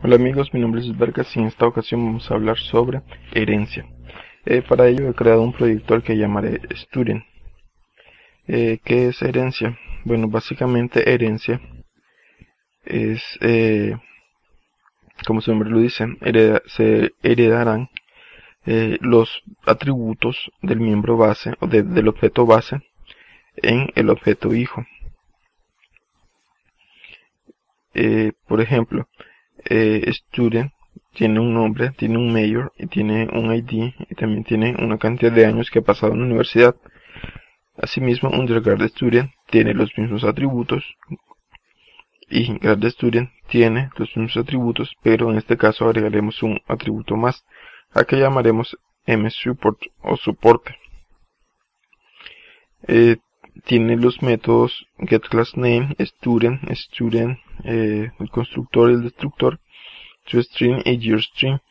Hola amigos, mi nombre es Vargas y en esta ocasión vamos a hablar sobre herencia. Para ello he creado un proyecto al que llamaré Student. ¿Qué es herencia? Bueno, básicamente herencia es, como su nombre lo dice, se heredarán los atributos del miembro base o del objeto base en el objeto hijo. Por ejemplo, Student tiene un nombre, tiene un mayor y tiene un ID y también tiene una cantidad de años que ha pasado en la universidad. Asimismo, Undergrad Student tiene los mismos atributos y Grad Student tiene los mismos atributos, pero en este caso agregaremos un atributo más, a que llamaremos mSupport o soporte. Tiene los métodos getClassName, student, el constructor y el destructor, toString y yearString.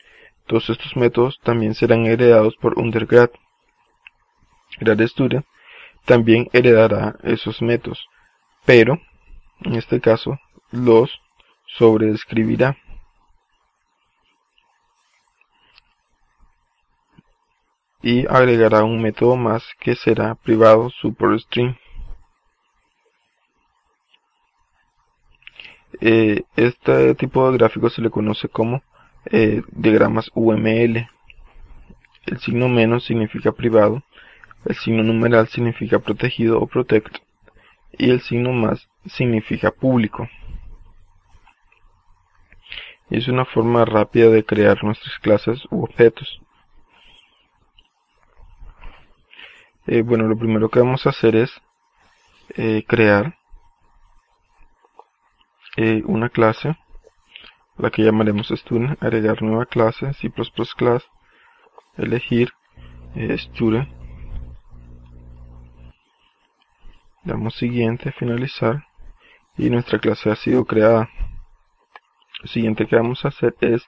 Todos estos métodos también serán heredados por Undergrad. GradStudent también heredará esos métodos, pero en este caso los sobreescribirá. Y agregará un método más que será privado supportString. Este tipo de gráfico se le conoce como diagramas UML. El signo menos significa privado, el signo numeral significa protegido o protect y el signo más significa público. Y es una forma rápida de crear nuestras clases u objetos. Bueno, lo primero que vamos a hacer es crear una clase, la que llamaremos Student, agregar nueva clase, C++ class, elegir Student, damos siguiente, finalizar, y nuestra clase ha sido creada. Lo siguiente que vamos a hacer es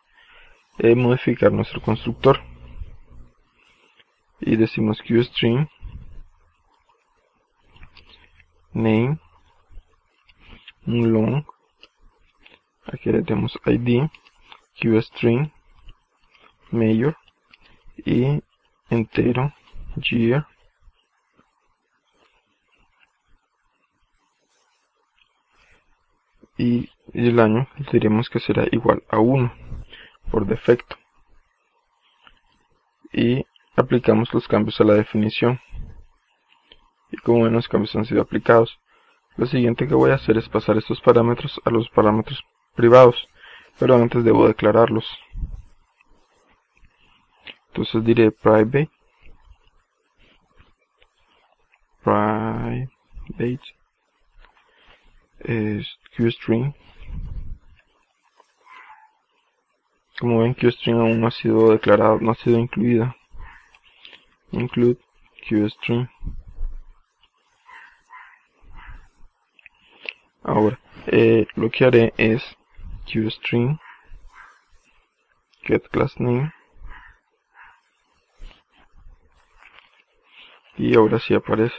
modificar nuestro constructor, y decimos QString name long, aquí le damos ID, QString mayor y entero year, y el año diremos que será igual a 1 por defecto, y aplicamos los cambios a la definición. Y como ven, los cambios han sido aplicados. Lo siguiente que voy a hacer es pasar estos parámetros a los parámetros privados, pero antes debo declararlos. Entonces diré private QString. Como ven, QString aún no ha sido declarado, no ha sido incluida. Include QString. Ahora, lo que haré es QString getClassName, y ahora sí aparece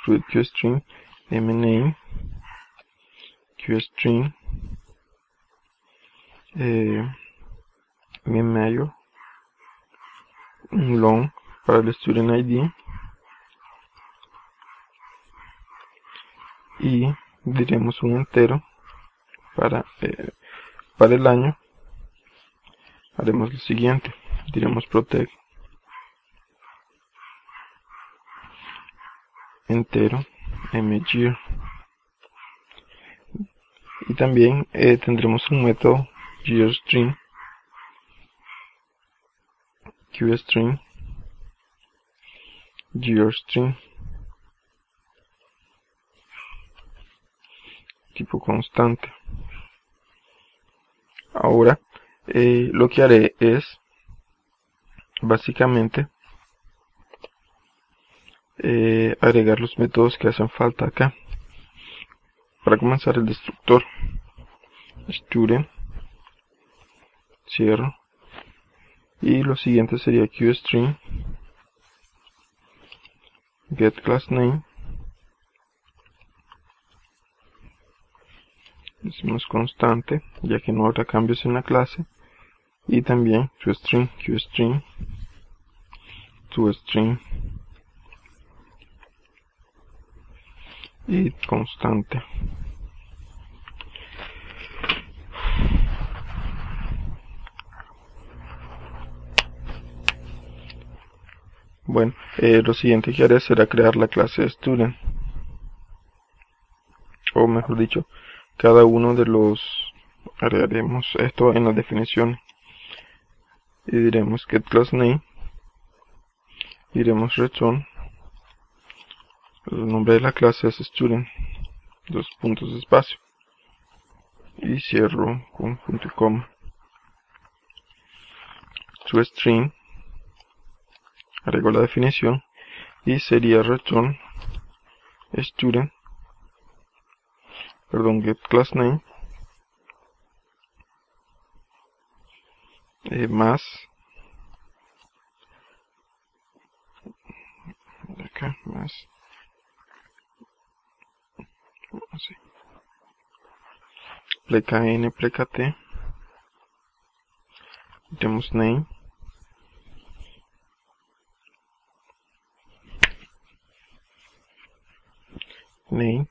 QString mName, QString mMajor, un long para el Student ID, y diremos un entero para el año. Haremos lo siguiente, diremos protect entero myear, y también tendremos un método yearString QString yearString tipo constante. Ahora lo que haré es básicamente agregar los métodos que hacen falta acá. Para comenzar, el destructor student, cierro, y lo siguiente sería QString getClassName decimos constante, ya que no habrá cambios en la clase, y también toString, QString, toString y constante. Bueno, lo siguiente que haré será crear la clase student, o mejor dicho, cada uno de los, haremos esto en la definición y diremos get class name, diremos return, el nombre de la clase es student, dos puntos de espacio, y cierro con punto y coma. toString, agrego la definición y sería return student, get class name más acá más así, pleca n, pleca t, tenemos name, name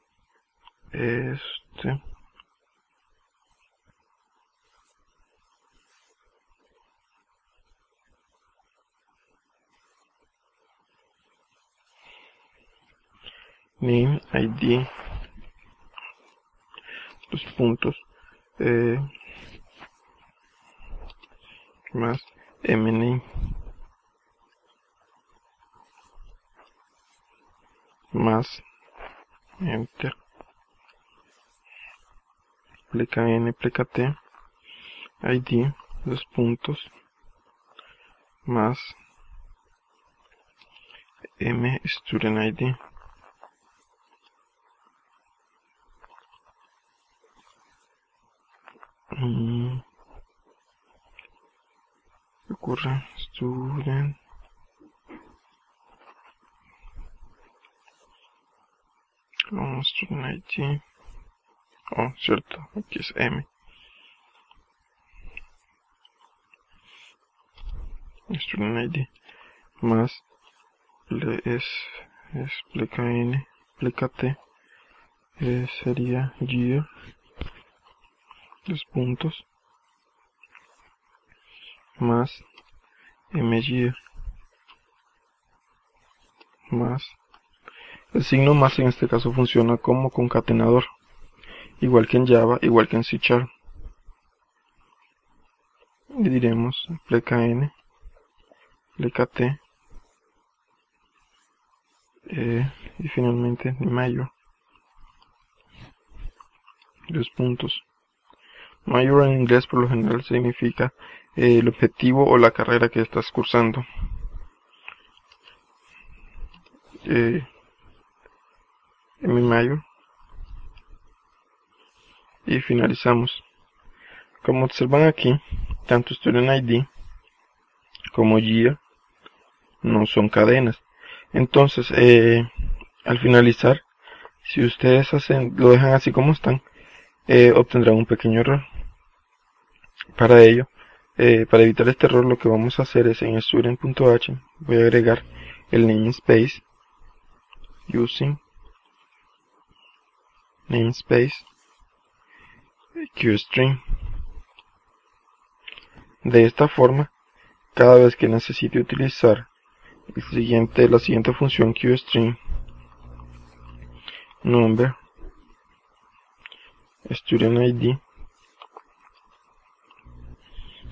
id, los puntos, más mname, más enter, pleca n, pleca t, id, dos puntos, más student id. ¿Qué ocurre? Student student id. Oh, cierto, aquí es m. Student id más es pleca n, pleca t, sería year, dos puntos, más myear, más, el signo más en este caso funciona como concatenador, igual que en Java, igual que en C#. Y diremos pleca n, pleca t, y finalmente mayor, dos puntos. Mayor en inglés por lo general significa el objetivo o la carrera que estás cursando. Mayor, y finalizamos. Como observan aquí, tanto student id como year no son cadenas. Entonces, al finalizar, si ustedes lo dejan así como están, obtendrán un pequeño error. Para ello, para evitar este error, lo que vamos a hacer es en student.h voy a agregar el namespace using namespace QString. De esta forma, cada vez que necesite utilizar la siguiente función QString number student id,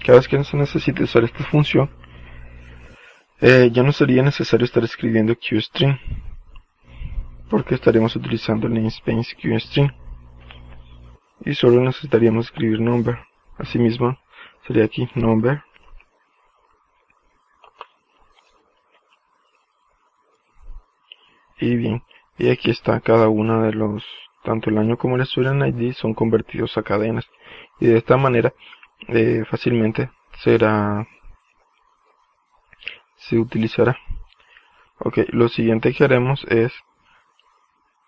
cada vez que se necesite usar esta función, ya no sería necesario estar escribiendo QString, porque estaremos utilizando el namespace QString y solo necesitaríamos escribir number. Asimismo, sería aquí number y bien, y aquí está cada una de los, tanto el año como el student id son convertidos a cadenas, y de esta manera fácilmente se utilizará. Ok, lo siguiente que haremos es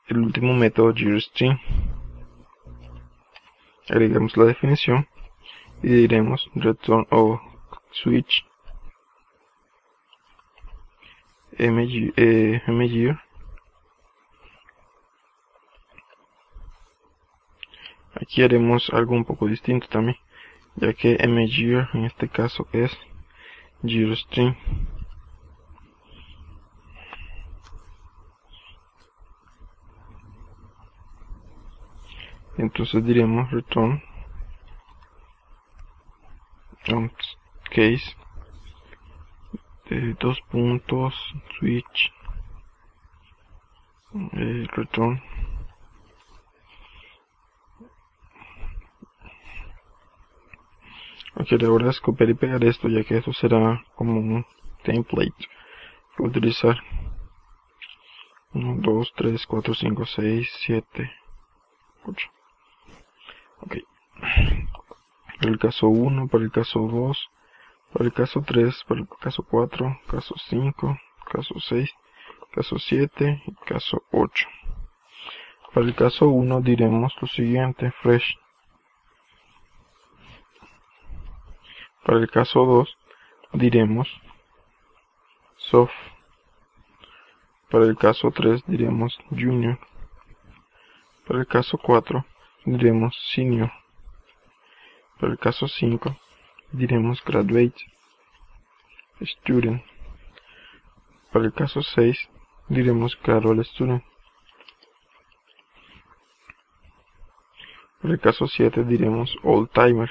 el último método yearString. agregamos la definición y diremos return o switch myear. Aquí haremos algo un poco distinto también, ya que myear en este caso es GearString. Entonces diremos return case dos puntos switch return. Ok, ahora es copiar y pegar esto, ya que esto será como un template que voy a utilizar. 1, 2, 3, 4, 5, 6, 7, 8. Ok. Para el caso 1, para el caso 2, para el caso 3, para el caso 4, caso 5, caso 6, caso 7 y caso 8. Para el caso 1 diremos lo siguiente, fresh. Para el caso 2 diremos soft. Para el caso 3 diremos junior. Para el caso 4 diremos senior. Para el caso 5 diremos graduate, student. Para el caso 6 diremos graduate student. Para el caso 7 diremos old timer.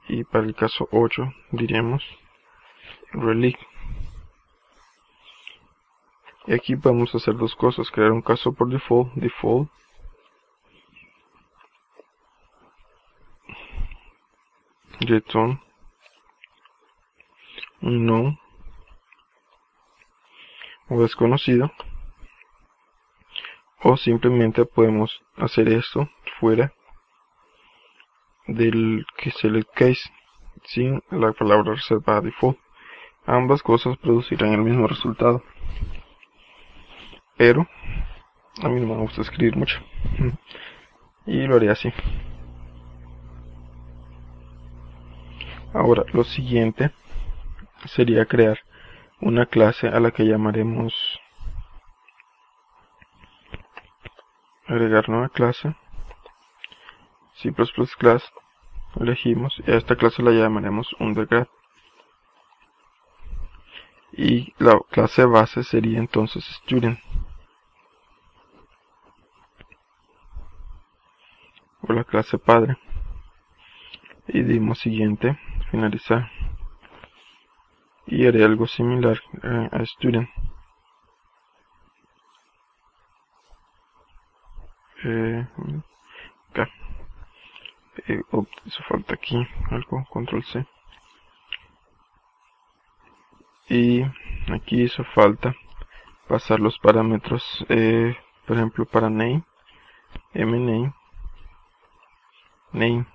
Y para el caso 8 diremos relic. Y aquí podemos hacer dos cosas, crear un caso por default, return unknown o desconocido, o simplemente podemos hacer esto fuera del que select case sin la palabra reservada default. Ambas cosas producirán el mismo resultado, pero a mí no me gusta escribir mucho y lo haré así. Ahora lo siguiente sería crear una clase a la que llamaremos agregar nueva clase C++ class. Elegimos y a esta clase la llamaremos undergrad, y la clase base sería entonces student o la clase padre, y dimos siguiente, finalizar, y haré algo similar a student. Acá. Eso falta aquí algo, control C, y aquí hizo falta pasar los parámetros, por ejemplo para name, mname, name,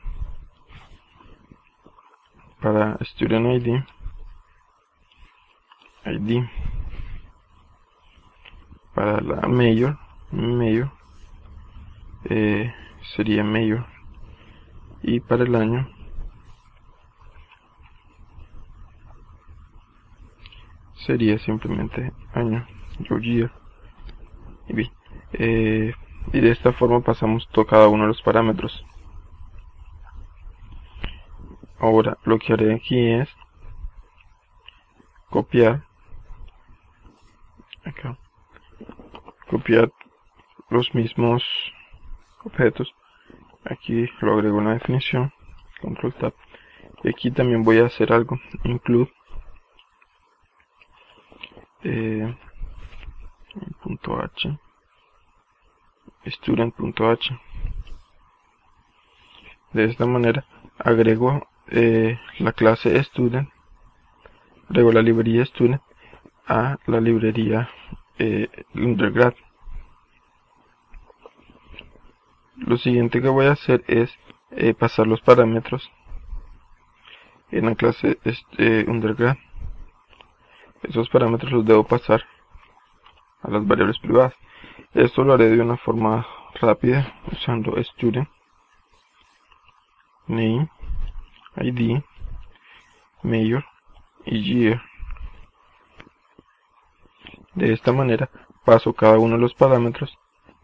para student id, para la mayor sería mayor, y para el año sería simplemente año, year. Y de esta forma pasamos cada uno de los parámetros. Ahora lo que haré aquí es copiar acá, copiar los mismos objetos. Aquí lo agrego en la definición, control tab, y aquí también voy a hacer algo, include .h student.h. De esta manera agrego la clase student, agrego la librería student a la librería undergrad. Lo siguiente que voy a hacer es pasar los parámetros en la clase undergrad. Esos parámetros los debo pasar a las variables privadas. Esto lo haré de una forma rápida usando student name, ID, major y year. De esta manera paso cada uno de los parámetros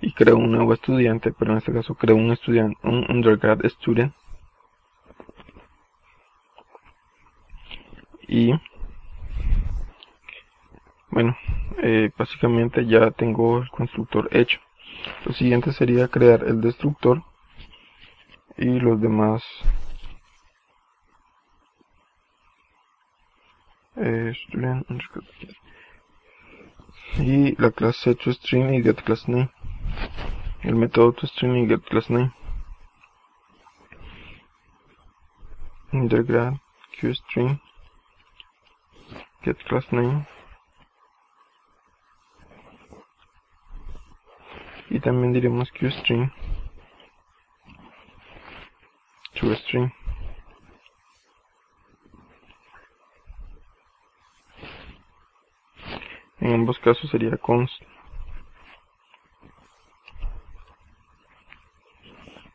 y creo un nuevo estudiante, pero en este caso creo un undergrad student, y bueno, básicamente ya tengo el constructor hecho. Lo siguiente sería crear el destructor y los demás student y la clase toString y getClassName, el método toString y getClassName, undergrad QString getClassName, y también diremos QString toString. En ambos casos sería const,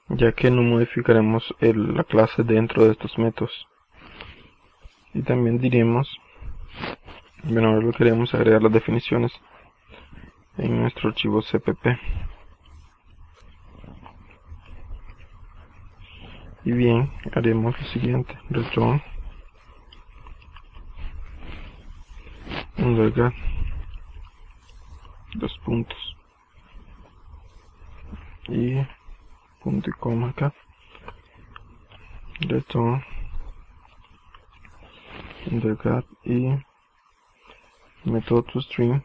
ya que no modificaremos la clase dentro de estos métodos. Y también diremos, bueno, ahora lo queremos agregar las definiciones en nuestro archivo cpp. Y bien, haremos lo siguiente: return undergrad, dos puntos y punto y coma acá, return undergrad, y método toString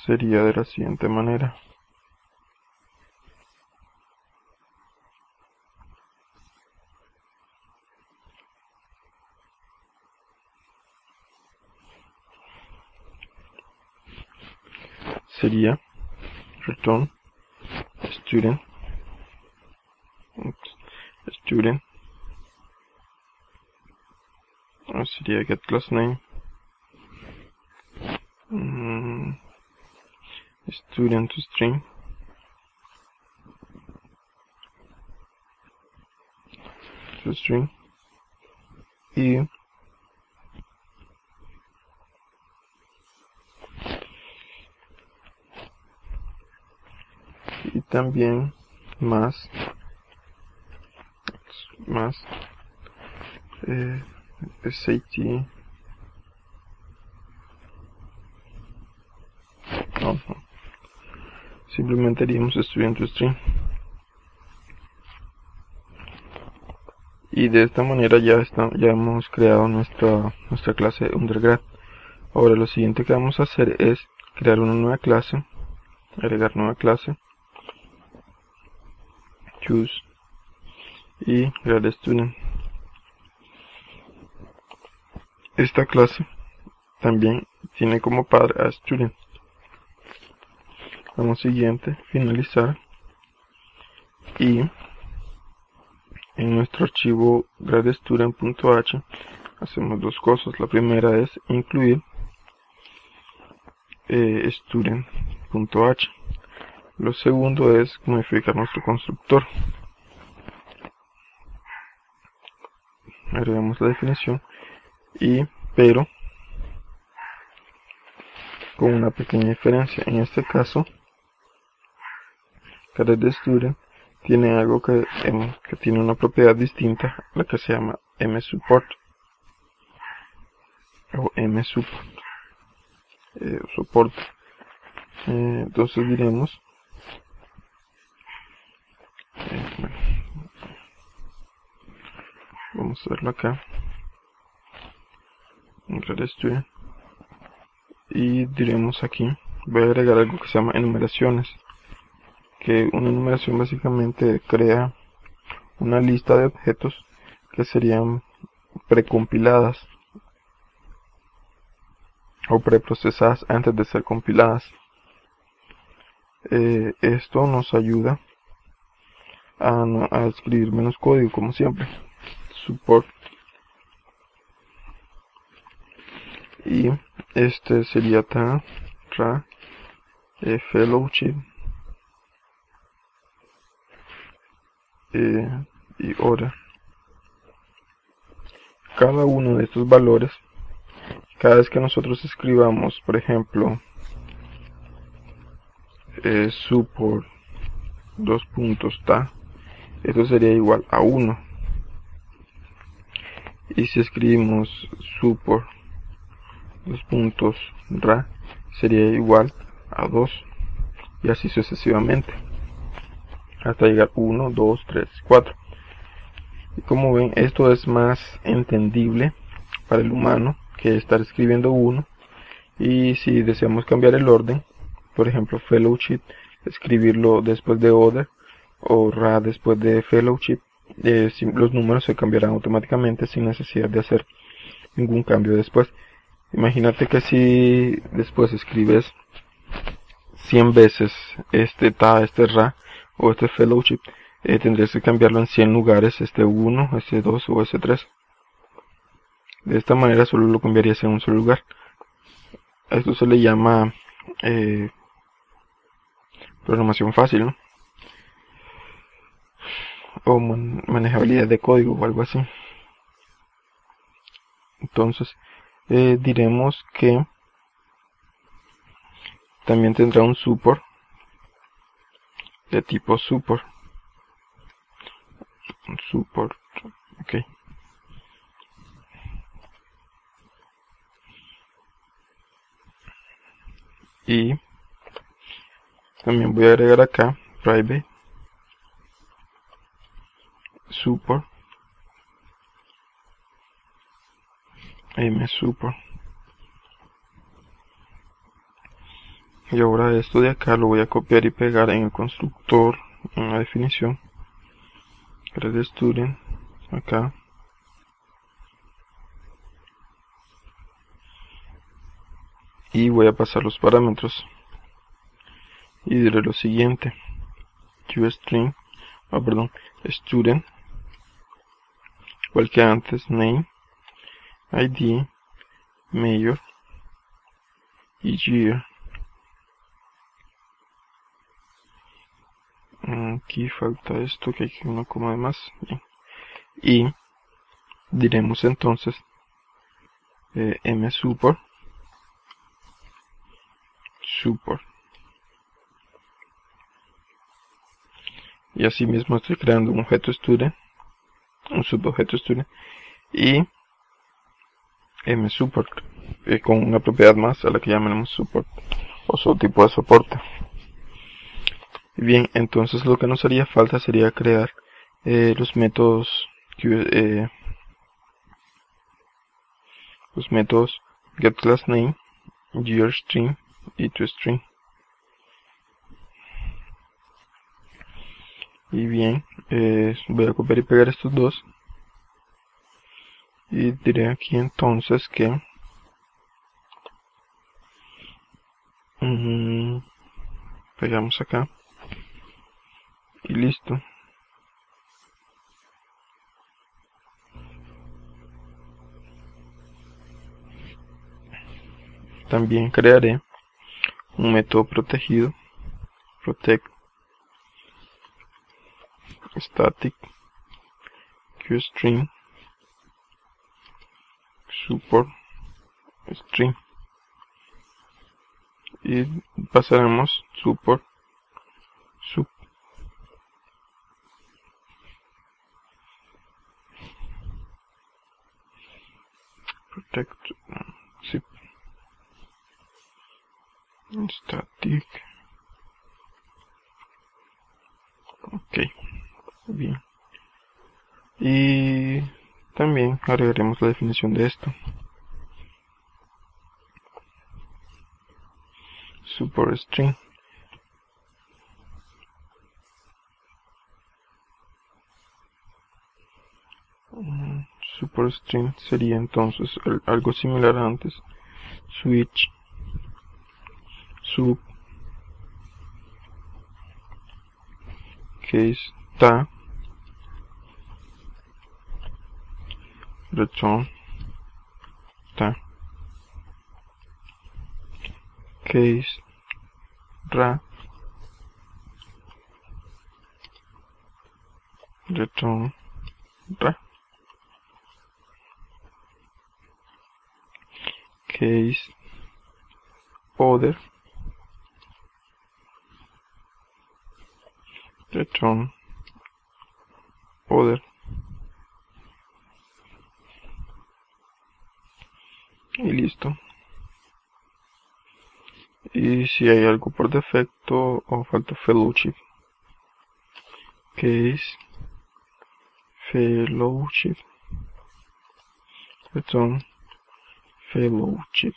sería de la siguiente manera: sería return student sería getClassName student toString y también más SAT, no, simplemente haríamos student toString. Y de esta manera ya hemos creado nuestra clase undergrad. Ahora lo siguiente que vamos a hacer es crear una nueva clase, agregar nueva clase, choose y grad student. Esta clase también tiene como padre a student. Vamos siguiente, finalizar, y en nuestro archivo gradStudent.h hacemos dos cosas. La primera es incluir student.h. Lo segundo es modificar nuestro constructor. Agregamos la definición, pero con una pequeña diferencia. En este caso, gradStudent tiene algo que tiene una propiedad distinta, la que se llama mSupport o mSupport, soporte. Entonces diremos, bueno, vamos a verlo acá en gradStudent, y diremos aquí, voy a agregar algo que se llama enumeraciones, que una enumeración básicamente crea una lista de objetos que serían precompiladas o preprocesadas antes de ser compiladas. Esto nos ayuda a escribir menos código, como siempre. Support, y este sería fellowship y order. Cada uno de estos valores, cada vez que nosotros escribamos, por ejemplo, support ta, esto sería igual a 1. Y si escribimos support ra, sería igual a 2, y así sucesivamente hasta llegar 1, 2, 3, 4. Y como ven, esto es más entendible para el humano que estar escribiendo 1. Y si deseamos cambiar el orden, por ejemplo fellowship, escribirlo después de order o ra después de fellowship, los números se cambiarán automáticamente sin necesidad de hacer ningún cambio después. Imagínate que si después escribes 100 veces este ra o este fellowship, tendrías que cambiarlo en 100 lugares, este 1, este 2 o este 3. De esta manera solo lo cambiarías en un solo lugar. A esto se le llama programación fácil, ¿no? O manejabilidad de código o algo así. Entonces diremos que también tendrá un support de tipo support, ok. Y también voy a agregar acá private support msupport. Y ahora esto de acá lo voy a copiar y pegar en el constructor, en la definición, create student, acá. Y voy a pasar los parámetros. Y diré lo siguiente: qstring, student, igual que antes, name, id, major y year. Aquí falta esto, que hay una coma de más. Bien. Y diremos entonces msupport support. Y así mismo estoy creando un objeto student, un subobjeto student, y msupport con una propiedad más a la que llamaremos support o su tipo de soporte. Bien, entonces lo que nos haría falta sería crear los métodos getClassName, yearString y toString. Y bien, voy a copiar y pegar estos dos y diré aquí entonces que pegamos acá y listo. También crearé un método protegido, protect static qstring support string, y pasaremos support sub protect zip static. Ok, bien. Y también agregaremos la definición de esto: support string. Support string sería entonces algo similar a antes: switch sub case ta return ta case ra return ra. Case other, return other, y listo. Y si hay algo por defecto o falta fellowship, case fellowship, return fellowship.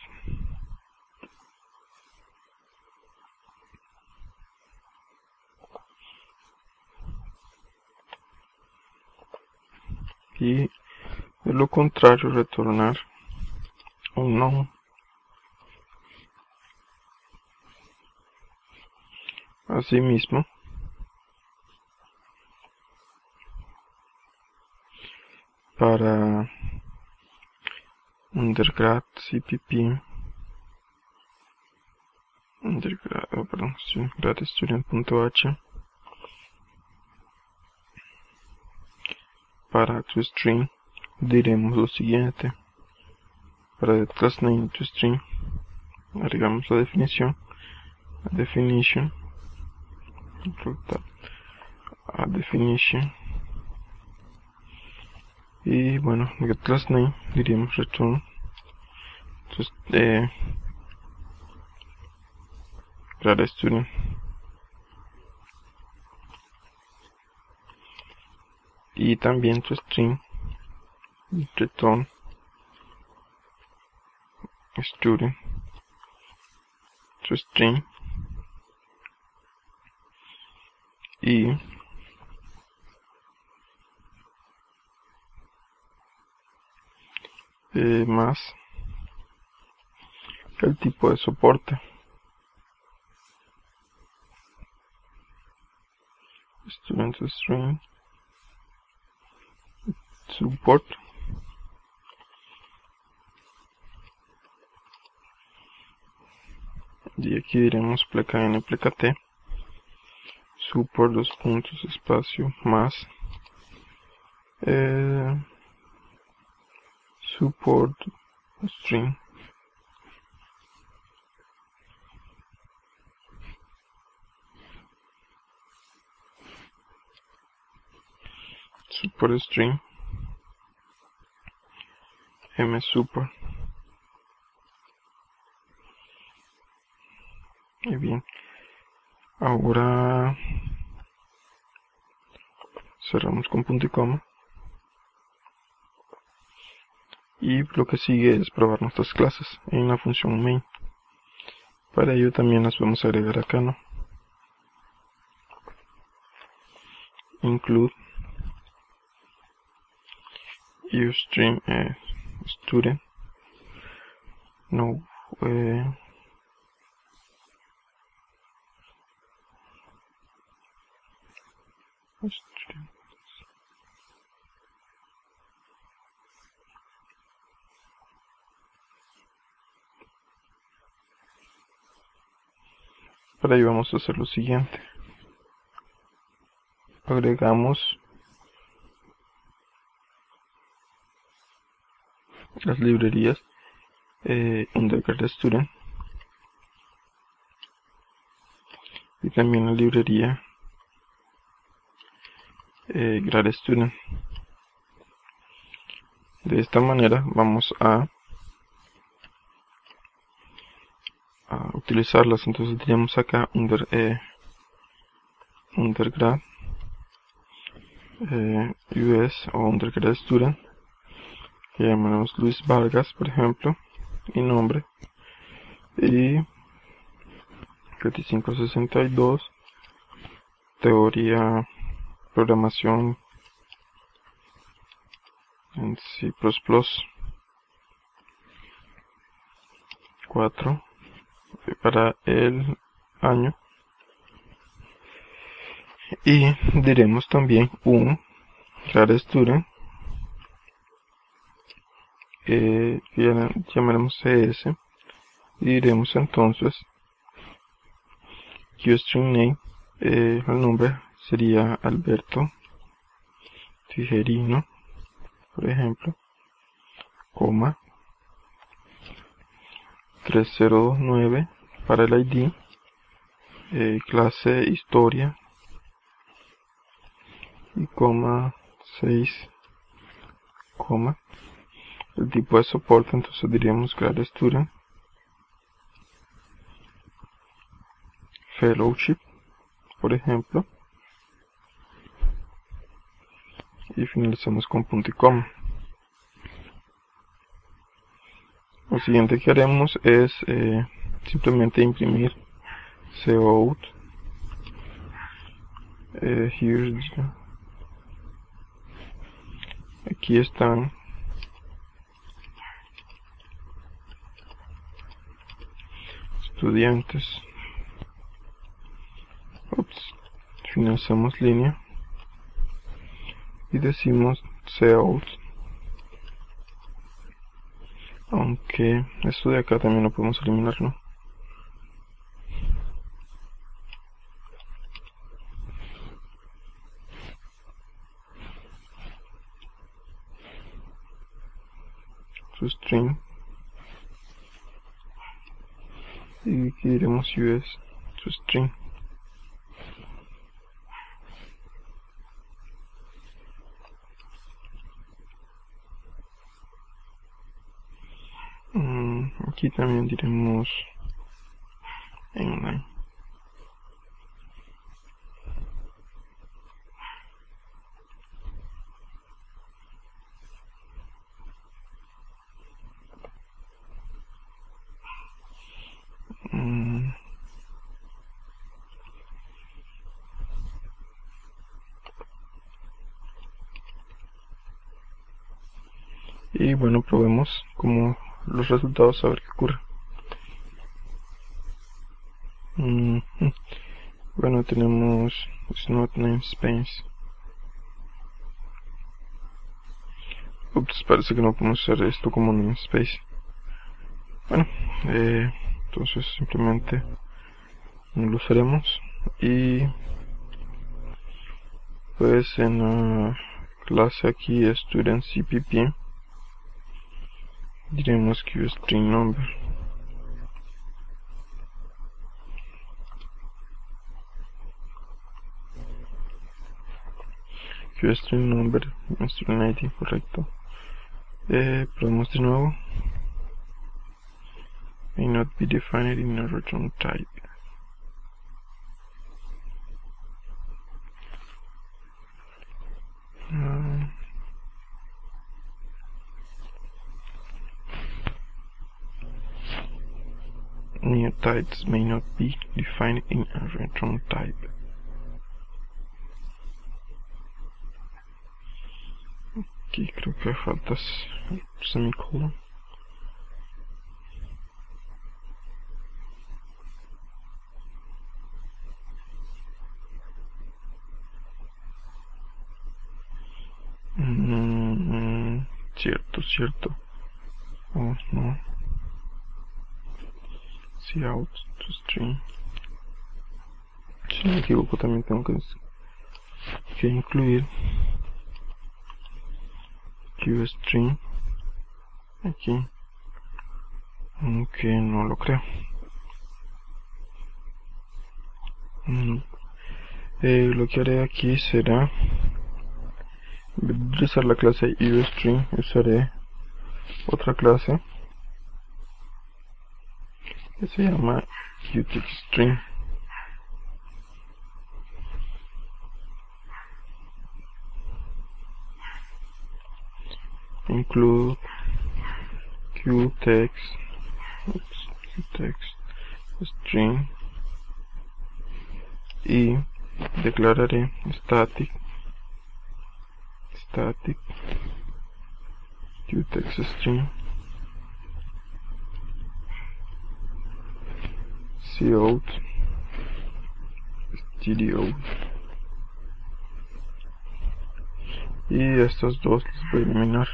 Y de lo contrario retornar un no. Asimismo, para undergrad CPP, gradstudent.h, para toString diremos lo siguiente: para the class name toString agregamos la definición, definition y bueno, get class name diríamos return gradstudent, y también toString return student toString, y más el tipo de soporte, student string support, y aquí diremos pleca n pleca t support espacio más support string, support string msupport. Y bien, ahora cerramos con punto y coma, y lo que sigue es probar nuestras clases en la función main. Para ello también las vamos a agregar acá, ¿no? Include uStream student no para ello vamos a hacer lo siguiente: agregamos las librerías undergrad student y también la librería grad student. De esta manera vamos a utilizarlas. Entonces diríamos acá undergrad US o undergrad student, que llamamos Luis Vargas, por ejemplo, y nombre, y 2562 teoría programación en C++ 4 para el año, y diremos también un grad student que llamaremos CS, y diremos entonces uString name, el nombre sería Alberto Tijerino, por ejemplo, coma 3029 para el ID, clase historia y coma 6, coma el tipo de soporte. Entonces diríamos grad student, fellowship, por ejemplo, y finalizamos con punto y coma. Lo siguiente que haremos es simplemente imprimir cout. Aquí están estudiantes. Finalizamos línea y decimos cout, aunque esto de acá también lo podemos eliminar, ¿no? Su string, y aquí diremos us su string. Aquí también diremos inline. Y bueno, probemos como los resultados, a ver qué ocurre. Bueno, tenemos is not namespace. Parece que no podemos hacer esto como namespace. Bueno, entonces simplemente no lo usaremos. Y pues en la clase aquí student cpp diremos que string number string number, student ID, correcto. Probemos de nuevo. May not be defined in a return type. New types may not be defined in a return type. Aquí creo que falta semicolon. Cierto. Oh, no. Cout to string. Si me equivoco, también tengo que incluir QString aquí, aunque no lo creo. Lo que haré aquí será, en vez de utilizar la clase uString, usaré otra clase que se llama QTextString. Include QTextString y declararé static QTextString cout stdio, y estos dos los voy a eliminar.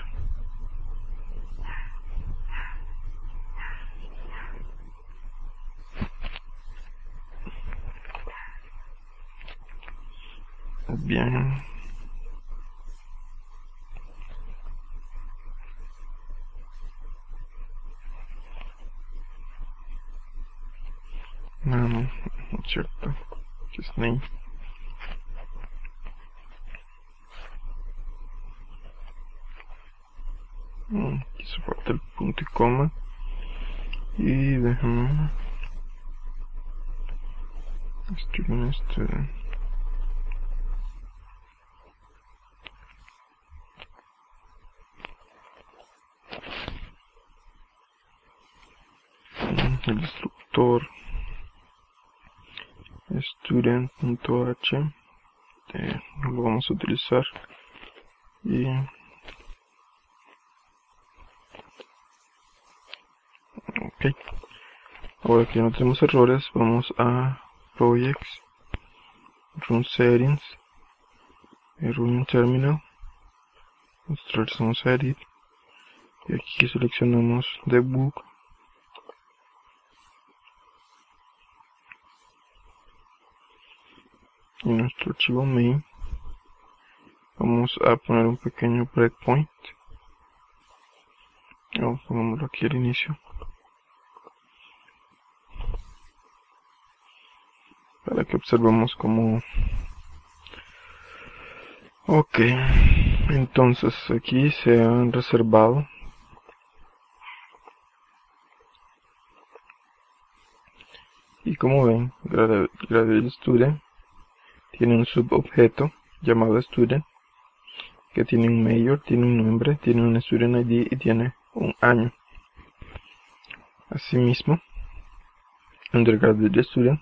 Bien, cierto, que es name. Aquí se falta el punto y coma, y déjame student. El destructor student.h lo vamos a utilizar, y ok, ahora que no tenemos errores, vamos a projects, run settings, run terminal, vamos a edit, y aquí seleccionamos debug, y nuestro archivo main vamos a poner un pequeño breakpoint, pongámoslo aquí al inicio para que observemos cómo. Ok, entonces aquí se han reservado y como ven, Graduate Student tiene un subobjeto llamado Student que tiene un mayor, tiene un nombre, tiene un Student ID y tiene un año. Asimismo, Undergraduate Student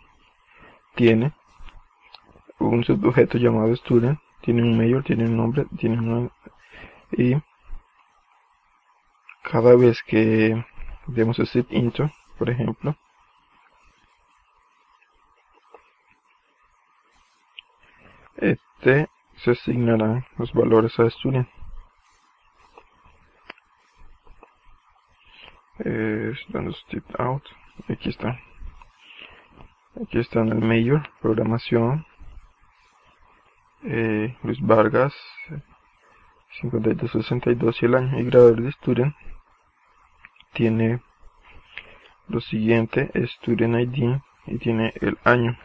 tiene un subobjeto llamado Student, tiene un mayor, tiene un nombre, tiene un año, y cada vez que demos set intro, por ejemplo, se asignarán los valores a Student. Dando step out, aquí está en el mayor, programación, Luis Vargas 5262 y el año, y graduador de Student tiene lo siguiente, Student ID y tiene el año.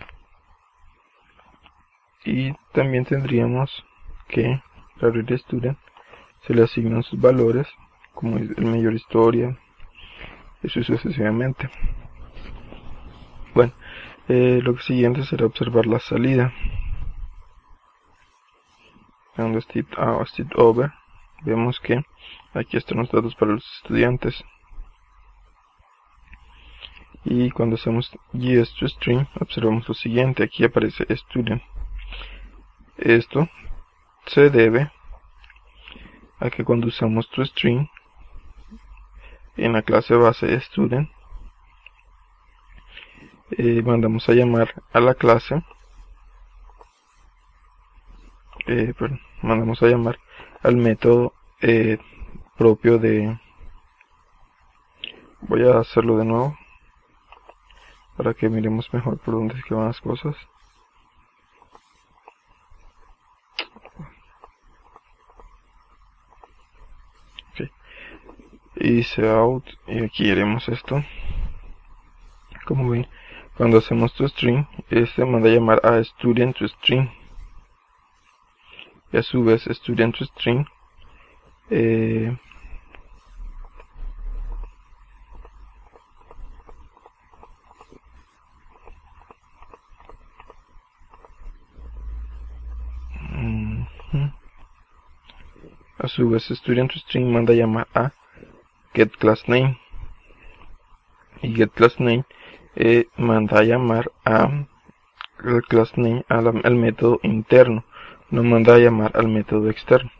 Y también tendríamos que graduador de Student se le asignan sus valores, como es el mayor historia, y así sucesivamente. Bueno, lo siguiente será observar la salida. Dando step out, step over, vemos que aquí están los datos para los estudiantes. Y cuando hacemos yes to string, observamos lo siguiente, aquí aparece student. Esto se debe a que cuando usamos toString en la clase base student, mandamos a llamar a la clase, mandamos a llamar al método propio de. Voy a hacerlo de nuevo para que miremos mejor por dónde es que van las cosas. Okay. Hice out y aquí haremos esto. Como ven, cuando hacemos toString, manda a llamar a student toString, y a su vez student toString student toString manda a llamar a getClassName, y getClassName manda a llamar a el className al método interno, no manda a llamar al método externo.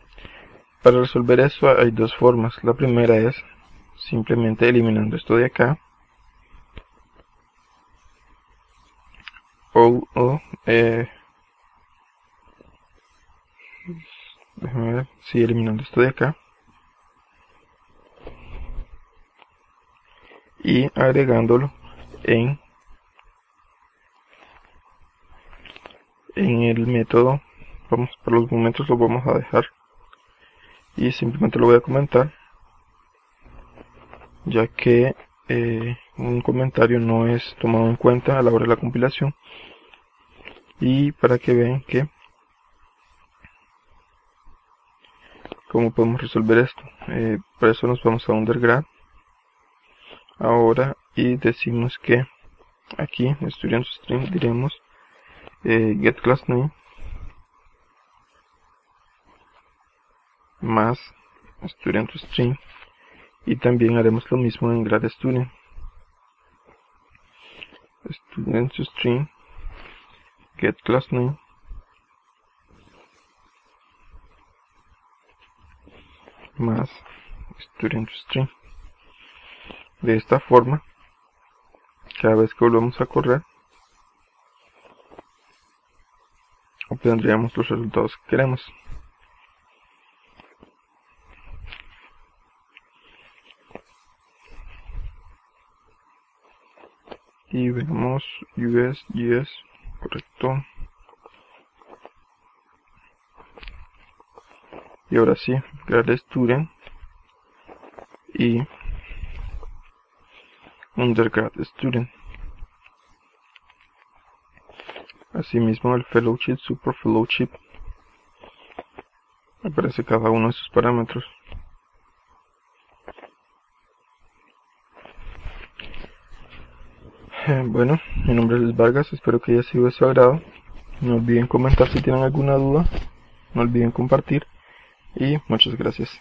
Para resolver eso hay dos formas. La primera es simplemente eliminando esto de acá, déjame ver, sí, eliminando esto de acá y agregándolo en el método. Vamos, por los momentos lo vamos a dejar y simplemente lo voy a comentar, ya que un comentario no es tomado en cuenta a la hora de la compilación. Y para que vean que cómo podemos resolver esto, por eso nos vamos a undergrad ahora y decimos que aquí en student_string diremos get class name más student_string, y también haremos lo mismo en grad student. Student_string get class name más student_string. De esta forma, cada vez que volvamos a correr, obtendríamos los resultados que queremos. Y veamos USGS, correcto. Y ahora sí, grad student y undergrad student. Asimismo el fellowship, super fellowship, aparece cada uno de sus parámetros. Bueno, mi nombre es Luis Vargas, espero que haya sido de su agrado. No olviden comentar si tienen alguna duda, no olviden compartir y muchas gracias.